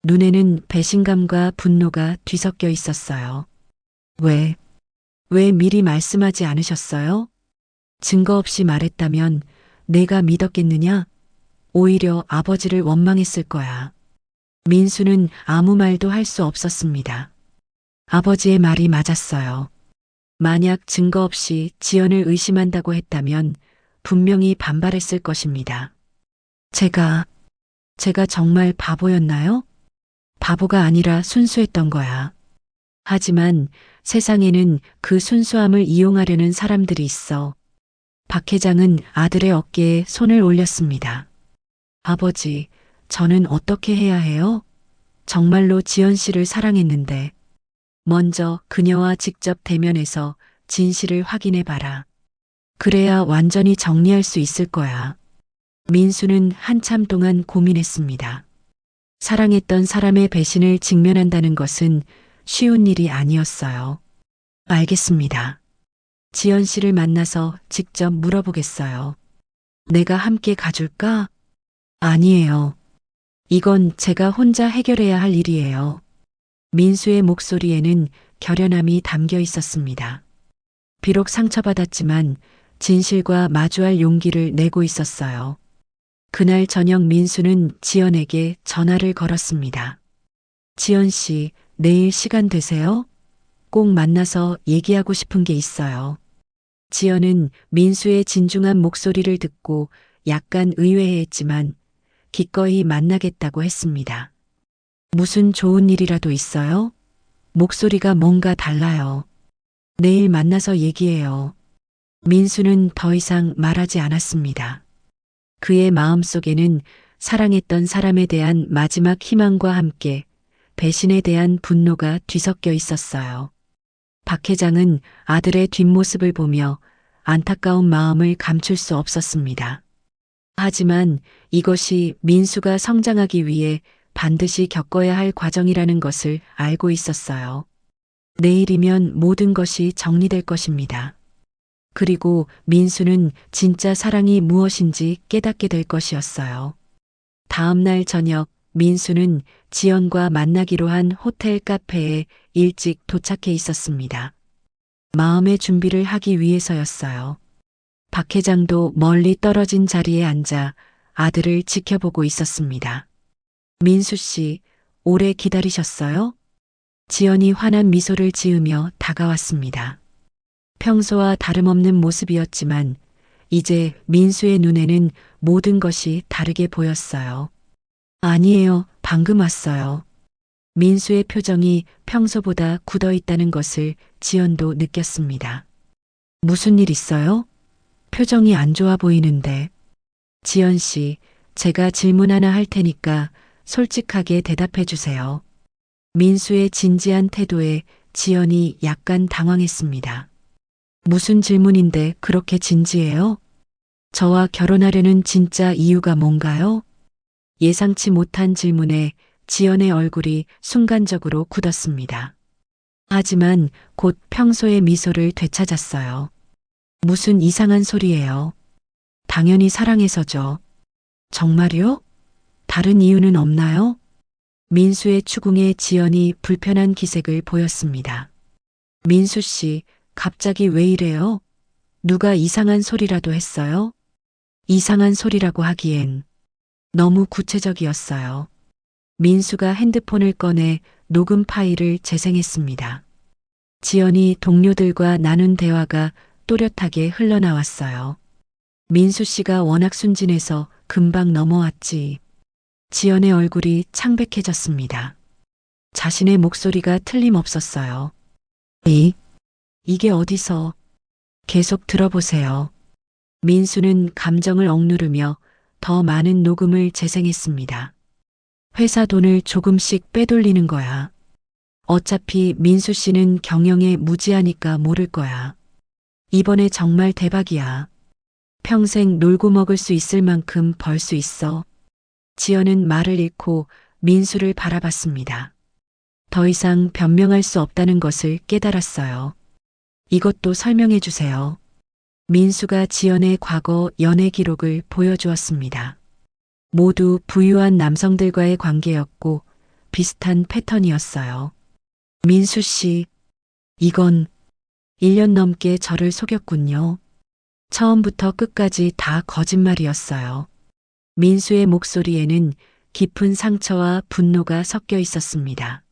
눈에는 배신감과 분노가 뒤섞여 있었어요. 왜 미리 말씀하지 않으셨어요? 증거 없이 말했다면 내가 믿었겠느냐? 오히려 아버지를 원망했을 거야. 민수는 아무 말도 할 수 없었습니다. 아버지의 말이 맞았어요. 만약 증거 없이 지연을 의심한다고 했다면 분명히 반발했을 것입니다. 제가 정말 바보였나요? 바보가 아니라 순수했던 거야. 하지만 세상에는 그 순수함을 이용하려는 사람들이 있어. 박 회장은 아들의 어깨에 손을 올렸습니다. 아버지, 저는 어떻게 해야 해요? 정말로 지연 씨를 사랑했는데. 먼저 그녀와 직접 대면해서 진실을 확인해 봐라. 그래야 완전히 정리할 수 있을 거야. 민수는 한참 동안 고민했습니다. 사랑했던 사람의 배신을 직면한다는 것은 쉬운 일이 아니었어요. 알겠습니다. 지연 씨를 만나서 직접 물어보겠어요. 내가 함께 가줄까? 아니에요. 이건 제가 혼자 해결해야 할 일이에요. 민수의 목소리에는 결연함이 담겨 있었습니다. 비록 상처받았지만 진실과 마주할 용기를 내고 있었어요. 그날 저녁 민수는 지연에게 전화를 걸었습니다. 지연 씨, 내일 시간 되세요? 꼭 만나서 얘기하고 싶은 게 있어요. 지연은 민수의 진중한 목소리를 듣고 약간 의외해했지만 기꺼이 만나겠다고 했습니다. 무슨 좋은 일이라도 있어요? 목소리가 뭔가 달라요. 내일 만나서 얘기해요. 민수는 더 이상 말하지 않았습니다. 그의 마음속에는 사랑했던 사람에 대한 마지막 희망과 함께 배신에 대한 분노가 뒤섞여 있었어요. 박 회장은 아들의 뒷모습을 보며 안타까운 마음을 감출 수 없었습니다. 하지만 이것이 민수가 성장하기 위해 반드시 겪어야 할 과정이라는 것을 알고 있었어요. 내일이면 모든 것이 정리될 것입니다. 그리고 민수는 진짜 사랑이 무엇인지 깨닫게 될 것이었어요. 다음 날 저녁 민수는 지연과 만나기로 한 호텔 카페에 일찍 도착해 있었습니다. 마음의 준비를 하기 위해서였어요. 박 회장도 멀리 떨어진 자리에 앉아 아들을 지켜보고 있었습니다. 민수 씨, 오래 기다리셨어요? 지연이 환한 미소를 지으며 다가왔습니다. 평소와 다름없는 모습이었지만 이제 민수의 눈에는 모든 것이 다르게 보였어요. 아니에요. 방금 왔어요. 민수의 표정이 평소보다 굳어 있다는 것을 지연도 느꼈습니다. 무슨 일 있어요? 표정이 안 좋아 보이는데. 지연 씨, 제가 질문 하나 할 테니까 솔직하게 대답해 주세요. 민수의 진지한 태도에 지연이 약간 당황했습니다. 무슨 질문인데 그렇게 진지해요? 저와 결혼하려는 진짜 이유가 뭔가요? 예상치 못한 질문에 지연의 얼굴이 순간적으로 굳었습니다. 하지만 곧 평소의 미소를 되찾았어요. 무슨 이상한 소리예요? 당연히 사랑해서죠. 정말요? 다른 이유는 없나요? 민수의 추궁에 지연이 불편한 기색을 보였습니다. 민수 씨, 갑자기 왜 이래요? 누가 이상한 소리라도 했어요? 이상한 소리라고 하기엔 너무 구체적이었어요. 민수가 핸드폰을 꺼내 녹음 파일을 재생했습니다. 지연이 동료들과 나눈 대화가 또렷하게 흘러나왔어요. 민수 씨가 워낙 순진해서 금방 넘어왔지. 지연의 얼굴이 창백해졌습니다. 자신의 목소리가 틀림없었어요. 이게 어디서? 계속 들어보세요. 민수는 감정을 억누르며 더 많은 녹음을 재생했습니다. 회사 돈을 조금씩 빼돌리는 거야. 어차피 민수 씨는 경영에 무지하니까 모를 거야. 이번에 정말 대박이야. 평생 놀고 먹을 수 있을 만큼 벌 수 있어. 지연은 말을 잃고 민수를 바라봤습니다. 더 이상 변명할 수 없다는 것을 깨달았어요. 이것도 설명해 주세요. 민수가 지연의 과거 연애 기록을 보여주었습니다. 모두 부유한 남성들과의 관계였고 비슷한 패턴이었어요. 민수 씨, 이건 1년 넘게 저를 속였군요. 처음부터 끝까지 다 거짓말이었어요. 민수의 목소리에는 깊은 상처와 분노가 섞여 있었습니다.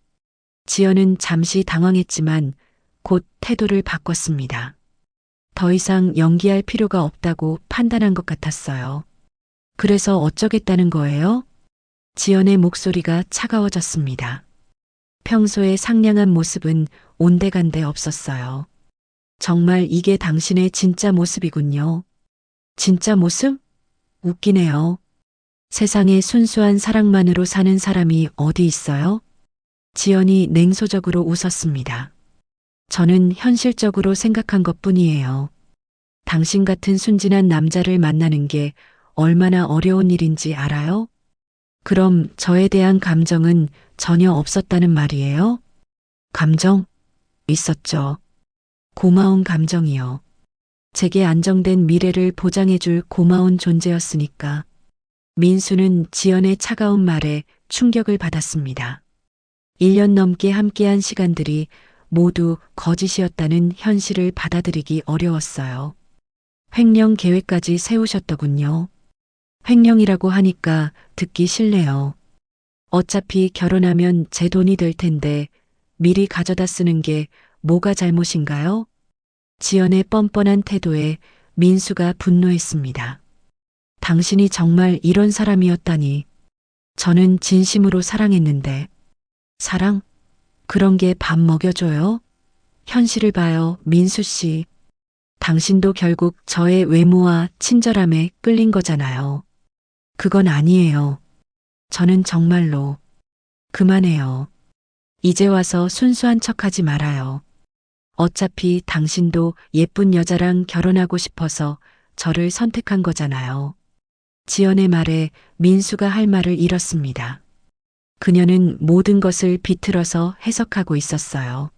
지연은 잠시 당황했지만 곧 태도를 바꿨습니다. 더 이상 연기할 필요가 없다고 판단한 것 같았어요. 그래서 어쩌겠다는 거예요? 지연의 목소리가 차가워졌습니다. 평소의 상냥한 모습은 온데간데 없었어요. 정말 이게 당신의 진짜 모습이군요. 진짜 모습? 웃기네요. 세상에 순수한 사랑만으로 사는 사람이 어디 있어요? 지연이 냉소적으로 웃었습니다. 저는 현실적으로 생각한 것뿐이에요. 당신 같은 순진한 남자를 만나는 게 얼마나 어려운 일인지 알아요? 그럼 저에 대한 감정은 전혀 없었다는 말이에요? 감정? 있었죠. 고마운 감정이요. 제게 안정된 미래를 보장해줄 고마운 존재였으니까. 민수는 지연의 차가운 말에 충격을 받았습니다. 1년 넘게 함께한 시간들이 모두 거짓이었다는 현실을 받아들이기 어려웠어요. 횡령 계획까지 세우셨더군요. 횡령이라고 하니까 듣기 싫네요. 어차피 결혼하면 제 돈이 될 텐데 미리 가져다 쓰는 게 뭐가 잘못인가요? 지연의 뻔뻔한 태도에 민수가 분노했습니다. 당신이 정말 이런 사람이었다니. 저는 진심으로 사랑했는데. 사랑? 그런 게 밥 먹여줘요? 현실을 봐요, 민수 씨. 당신도 결국 저의 외모와 친절함에 끌린 거잖아요. 그건 아니에요. 저는 정말로. 그만해요. 이제 와서 순수한 척하지 말아요. 어차피 당신도 예쁜 여자랑 결혼하고 싶어서 저를 선택한 거잖아요. 지연의 말에 민수가 할 말을 잃었습니다. 그녀는 모든 것을 비틀어서 해석하고 있었어요.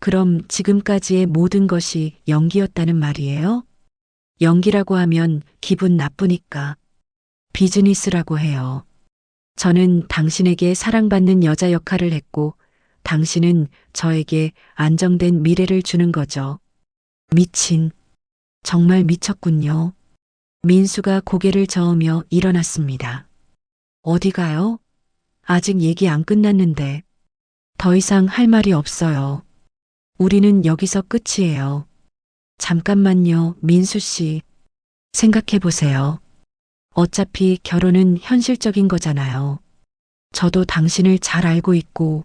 그럼 지금까지의 모든 것이 연기였다는 말이에요? 연기라고 하면 기분 나쁘니까. 비즈니스라고 해요. 저는 당신에게 사랑받는 여자 역할을 했고, 당신은 저에게 안정된 미래를 주는 거죠. 미친. 정말 미쳤군요. 민수가 고개를 저으며 일어났습니다. 어디 가요? 아직 얘기 안 끝났는데. 더 이상 할 말이 없어요. 우리는 여기서 끝이에요. 잠깐만요, 민수 씨. 생각해 보세요. 어차피 결혼은 현실적인 거잖아요. 저도 당신을 잘 알고 있고,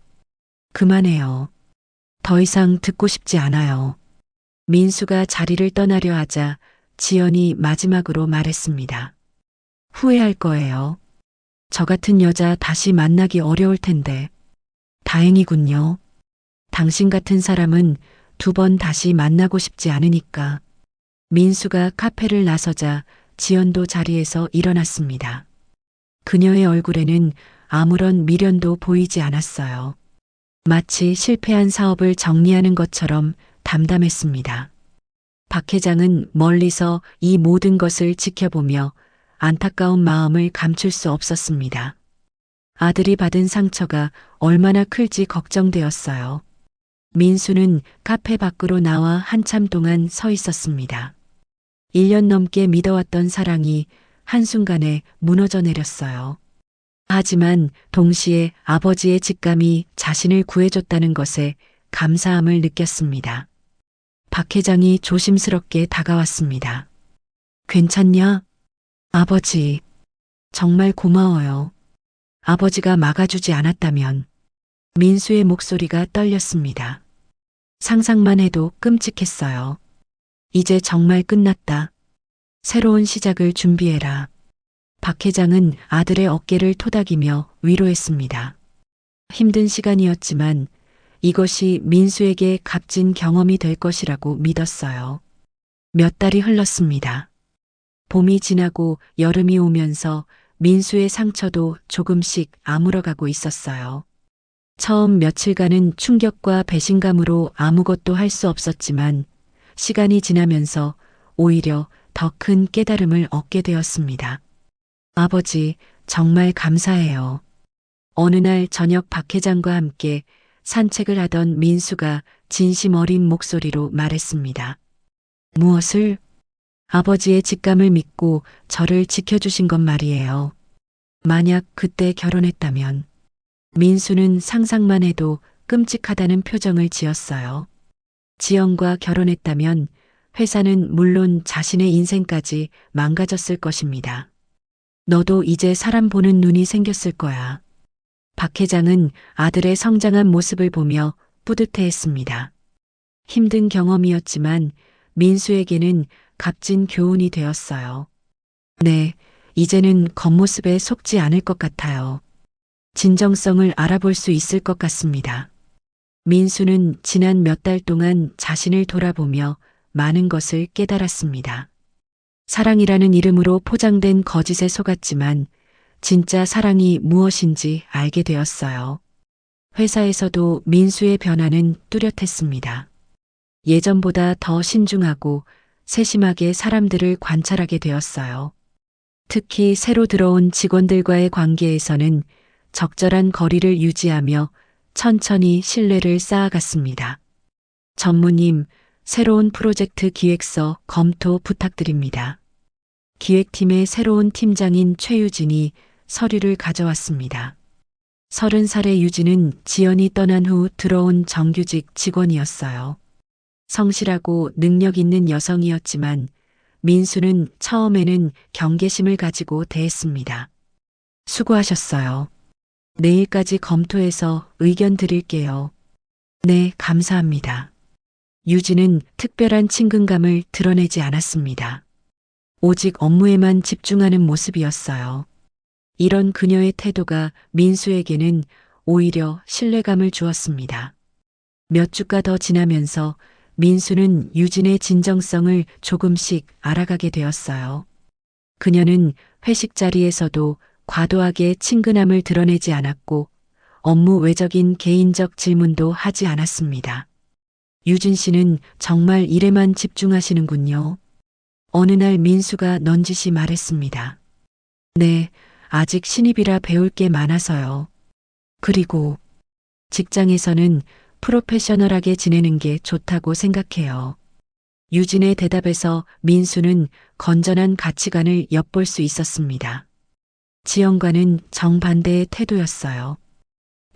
그만해요. 더 이상 듣고 싶지 않아요. 민수가 자리를 떠나려 하자 지연이 마지막으로 말했습니다. 후회할 거예요. 저 같은 여자 다시 만나기 어려울 텐데. 다행이군요. 당신 같은 사람은 2번 다시 만나고 싶지 않으니까. 민수가 카페를 나서자 지연도 자리에서 일어났습니다. 그녀의 얼굴에는 아무런 미련도 보이지 않았어요. 마치 실패한 사업을 정리하는 것처럼 담담했습니다. 박 회장은 멀리서 이 모든 것을 지켜보며 안타까운 마음을 감출 수 없었습니다. 아들이 받은 상처가 얼마나 클지 걱정되었어요. 민수는 카페 밖으로 나와 한참 동안 서 있었습니다. 1년 넘게 믿어왔던 사랑이 한순간에 무너져 내렸어요. 하지만 동시에 아버지의 직감이 자신을 구해줬다는 것에 감사함을 느꼈습니다. 박 회장이 조심스럽게 다가왔습니다. 괜찮냐? 아버지, 정말 고마워요. 아버지가 막아주지 않았다면. 민수의 목소리가 떨렸습니다. 상상만 해도 끔찍했어요. 이제 정말 끝났다. 새로운 시작을 준비해라. 박 회장은 아들의 어깨를 토닥이며 위로했습니다. 힘든 시간이었지만 이것이 민수에게 값진 경험이 될 것이라고 믿었어요. 몇 달이 흘렀습니다. 봄이 지나고 여름이 오면서 민수의 상처도 조금씩 아물어가고 있었어요. 처음 며칠간은 충격과 배신감으로 아무것도 할 수 없었지만 시간이 지나면서 오히려 더 큰 깨달음을 얻게 되었습니다. 아버지, 정말 감사해요. 어느 날 저녁 박 회장과 함께 산책을 하던 민수가 진심 어린 목소리로 말했습니다. 무엇을? 아버지의 직감을 믿고 저를 지켜주신 것 말이에요. 만약 그때 결혼했다면. 민수는 상상만 해도 끔찍하다는 표정을 지었어요. 지연과 결혼했다면 회사는 물론 자신의 인생까지 망가졌을 것입니다. 너도 이제 사람 보는 눈이 생겼을 거야. 박 회장은 아들의 성장한 모습을 보며 뿌듯해했습니다. 힘든 경험이었지만 민수에게는 값진 교훈이 되었어요. 네, 이제는 겉모습에 속지 않을 것 같아요. 진정성을 알아볼 수 있을 것 같습니다. 민수는 지난 몇 달 동안 자신을 돌아보며 많은 것을 깨달았습니다. 사랑이라는 이름으로 포장된 거짓에 속았지만 진짜 사랑이 무엇인지 알게 되었어요. 회사에서도 민수의 변화는 뚜렷했습니다. 예전보다 더 신중하고 세심하게 사람들을 관찰하게 되었어요. 특히 새로 들어온 직원들과의 관계에서는 적절한 거리를 유지하며 천천히 신뢰를 쌓아갔습니다. 전무님, 새로운 프로젝트 기획서 검토 부탁드립니다. 기획팀의 새로운 팀장인 최유진이 서류를 가져왔습니다. 30살의 유진은 지연이 떠난 후 들어온 정규직 직원이었어요. 성실하고 능력 있는 여성이었지만 민수는 처음에는 경계심을 가지고 대했습니다. 수고하셨어요. 내일까지 검토해서 의견 드릴게요. 네, 감사합니다. 유진은 특별한 친근감을 드러내지 않았습니다. 오직 업무에만 집중하는 모습이었어요. 이런 그녀의 태도가 민수에게는 오히려 신뢰감을 주었습니다. 몇 주가 더 지나면서 민수는 유진의 진정성을 조금씩 알아가게 되었어요. 그녀는 회식 자리에서도 과도하게 친근함을 드러내지 않았고 업무 외적인 개인적 질문도 하지 않았습니다. 유진 씨는 정말 일에만 집중하시는군요. 어느 날 민수가 넌지시 말했습니다. 네, 아직 신입이라 배울 게 많아서요. 그리고 직장에서는 프로페셔널하게 지내는 게 좋다고 생각해요. 유진의 대답에서 민수는 건전한 가치관을 엿볼 수 있었습니다. 지연과는 정반대의 태도였어요.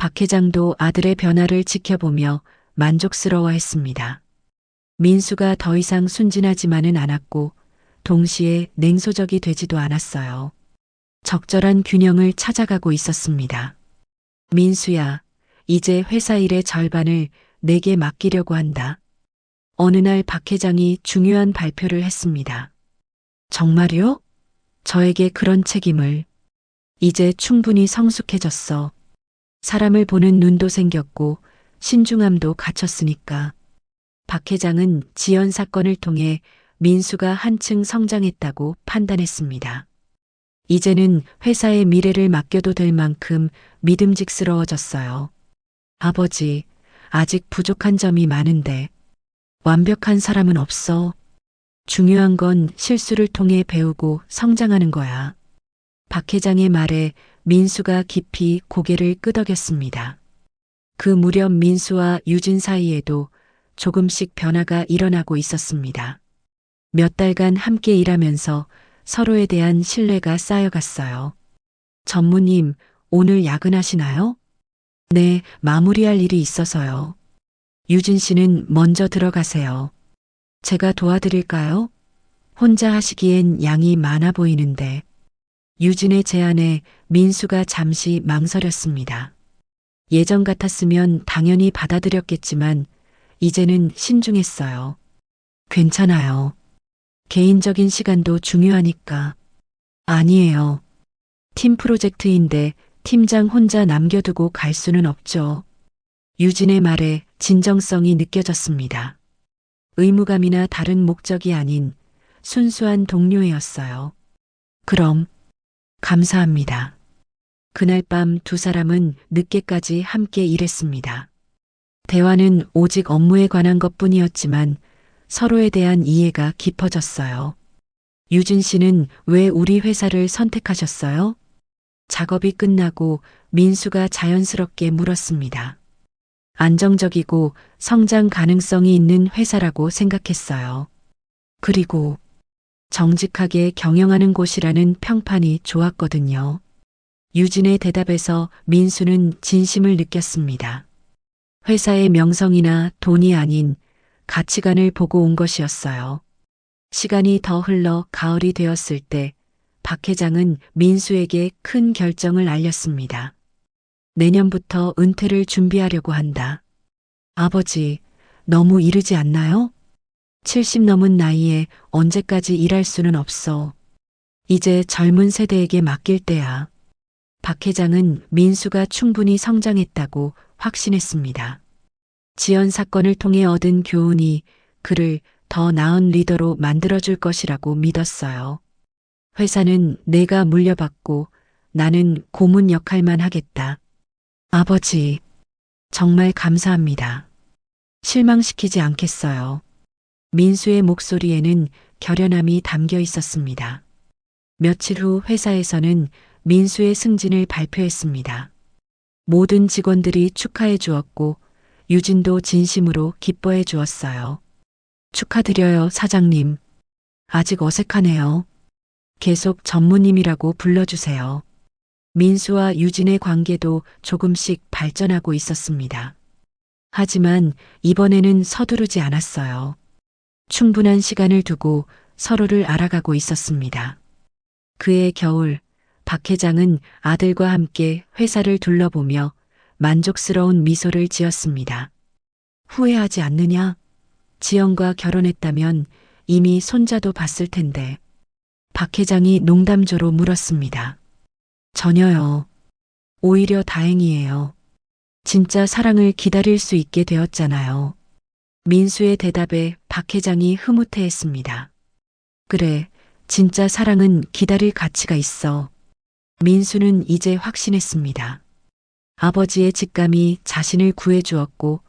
박 회장도 아들의 변화를 지켜보며 만족스러워했습니다. 민수가 더 이상 순진하지만은 않았고 동시에 냉소적이 되지도 않았어요. 적절한 균형을 찾아가고 있었습니다. 민수야, 이제 회사 일의 절반을 내게 맡기려고 한다. 어느 날 박 회장이 중요한 발표를 했습니다. 정말요? 저에게 그런 책임을. 이제 충분히 성숙해졌어. 사람을 보는 눈도 생겼고 신중함도 갖췄으니까. 박 회장은 지연 사건을 통해 민수가 한층 성장했다고 판단했습니다. 이제는 회사의 미래를 맡겨도 될 만큼 믿음직스러워졌어요. 아버지, 아직 부족한 점이 많은데 완벽한 사람은 없어. 중요한 건 실수를 통해 배우고 성장하는 거야. 박 회장의 말에 민수가 깊이 고개를 끄덕였습니다. 그 무렵 민수와 유진 사이에도 조금씩 변화가 일어나고 있었습니다. 몇 달간 함께 일하면서 서로에 대한 신뢰가 쌓여갔어요. 전무님, 오늘 야근하시나요? 네, 마무리할 일이 있어서요. 유진 씨는 먼저 들어가세요. 제가 도와드릴까요? 혼자 하시기엔 양이 많아 보이는데. 유진의 제안에 민수가 잠시 망설였습니다. 예전 같았으면 당연히 받아들였겠지만 이제는 신중했어요. 괜찮아요. 개인적인 시간도 중요하니까. 아니에요. 팀 프로젝트인데 팀장 혼자 남겨두고 갈 수는 없죠. 유진의 말에 진정성이 느껴졌습니다. 의무감이나 다른 목적이 아닌 순수한 동료애였어요. 그럼 감사합니다. 그날 밤 두 사람은 늦게까지 함께 일했습니다. 대화는 오직 업무에 관한 것뿐이었지만 서로에 대한 이해가 깊어졌어요. 유진 씨는 왜 우리 회사를 선택하셨어요? 작업이 끝나고 민수가 자연스럽게 물었습니다. 안정적이고 성장 가능성이 있는 회사라고 생각했어요. 그리고 정직하게 경영하는 곳이라는 평판이 좋았거든요. 유진의 대답에서 민수는 진심을 느꼈습니다. 회사의 명성이나 돈이 아닌 가치관을 보고 온 것이었어요. 시간이 더 흘러 가을이 되었을 때 박 회장은 민수에게 큰 결정을 알렸습니다. 내년부터 은퇴를 준비하려고 한다. 아버지, 너무 이르지 않나요? 70 넘은 나이에 언제까지 일할 수는 없어. 이제 젊은 세대에게 맡길 때야. 박 회장은 민수가 충분히 성장했다고 확신했습니다. 지연 사건을 통해 얻은 교훈이 그를 더 나은 리더로 만들어줄 것이라고 믿었어요. 회사는 내가 물려받고 나는 고문 역할만 하겠다. 아버지, 정말 감사합니다. 실망시키지 않겠어요. 민수의 목소리에는 결연함이 담겨 있었습니다. 며칠 후 회사에서는 민수의 승진을 발표했습니다. 모든 직원들이 축하해 주었고 유진도 진심으로 기뻐해 주었어요. 축하드려요, 사장님. 아직 어색하네요. 계속 전무님이라고 불러주세요. 민수와 유진의 관계도 조금씩 발전하고 있었습니다. 하지만 이번에는 서두르지 않았어요. 충분한 시간을 두고 서로를 알아가고 있었습니다. 그해 겨울, 박 회장은 아들과 함께 회사를 둘러보며 만족스러운 미소를 지었습니다. 후회하지 않느냐? 지연과 결혼했다면 이미 손자도 봤을 텐데. 박 회장이 농담조로 물었습니다. 전혀요. 오히려 다행이에요. 진짜 사랑을 기다릴 수 있게 되었잖아요. 민수의 대답에 박 회장이 흐뭇해했습니다. 그래, 진짜 사랑은 기다릴 가치가 있어. 민수는 이제 확신했습니다. 아버지의 직감이 자신을 구해주었고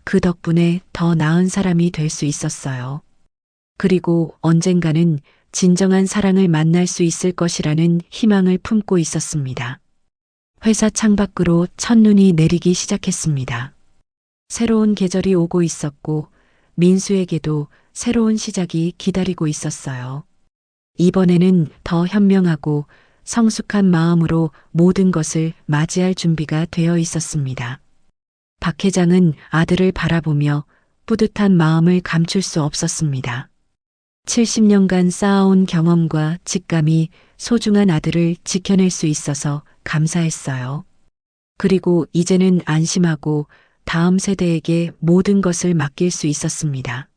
그 덕분에 더 나은 사람이 될 수 있었어요. 그리고 언젠가는 진정한 사랑을 만날 수 있을 것이라는 희망을 품고 있었습니다. 회사 창밖으로 첫눈이 내리기 시작했습니다. 새로운 계절이 오고 있었고 민수에게도 새로운 시작이 기다리고 있었어요. 이번에는 더 현명하고 성숙한 마음으로 모든 것을 맞이할 준비가 되어 있었습니다. 박 회장은 아들을 바라보며 뿌듯한 마음을 감출 수 없었습니다. 70년간 쌓아온 경험과 직감이 소중한 아들을 지켜낼 수 있어서 감사했어요. 그리고 이제는 안심하고 다음 세대에게 모든 것을 맡길 수 있었습니다.